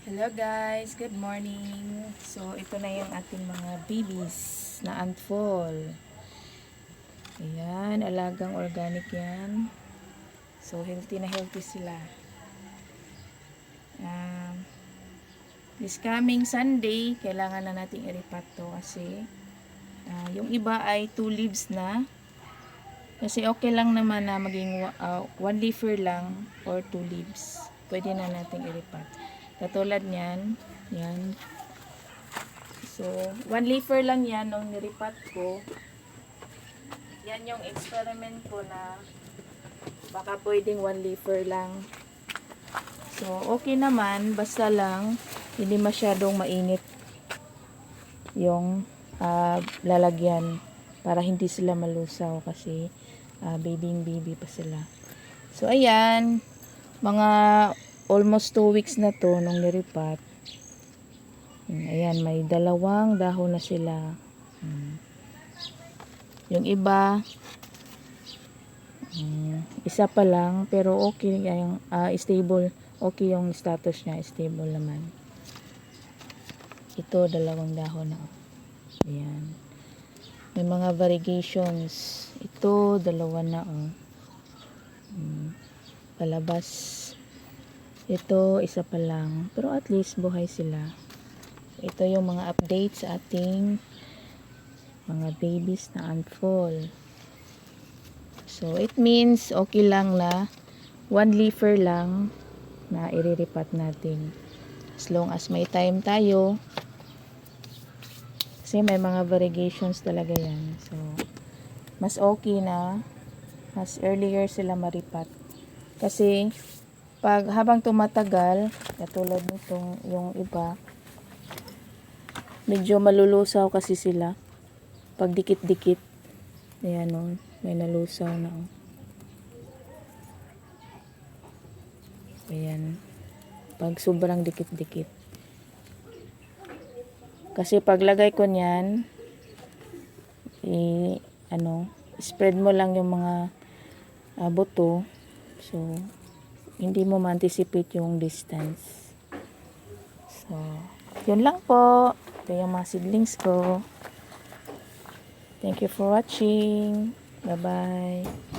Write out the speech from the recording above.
Hello guys, good morning. So ito na yung ating mga babies na unfold. Ayan, alagang organic yan. So healthy na healthy sila. This coming Sunday, kailangan na nating i-repat to kasi yung iba ay 2 leaves na. Kasi okay lang naman na maging 1 leafer lang or 2 leaves. Pwede na nating i-repat. Katulad niyan, yan. So, 1 leafer lang yan nung niripat ko. Yan yung experiment ko na baka pwedeng 1 leafer lang. So, okay naman. Basta lang, hindi masyadong mainit yung lalagyan para hindi sila malusaw kasi baby pa sila. So, ayan. Mga almost 2 weeks na to nung niripat. Ayan, may 2 dahon na sila. Yung iba, isa pa lang, pero okay yung stable. Okay yung status niya, stable naman. Ito, 2 dahon na. Ayan. May mga variegations. Ito, 2 na. Palabas. Ito, isa pa lang. Pero at least, buhay sila. Ito yung mga updates sa ating mga babies na unfold. So, it means okay lang na 1 leafer lang na iriripat natin. As long as may time tayo. Kasi may mga variegations talaga yan. So, mas okay na mas earlier sila maripat. Kasi, habang tumatagal, katulad nitong yung iba, medyo malulusaw kasi sila. Pag dikit-dikit, ayan may nalusaw na. Ayan. Pag sobrang dikit-dikit. Kasi paglagay ko niyan, spread mo lang yung mga buto. So, hindi mo ma-anticipate yung distance. So, yun lang po. Ito yung mga seedlings ko. Thank you for watching. Bye-bye.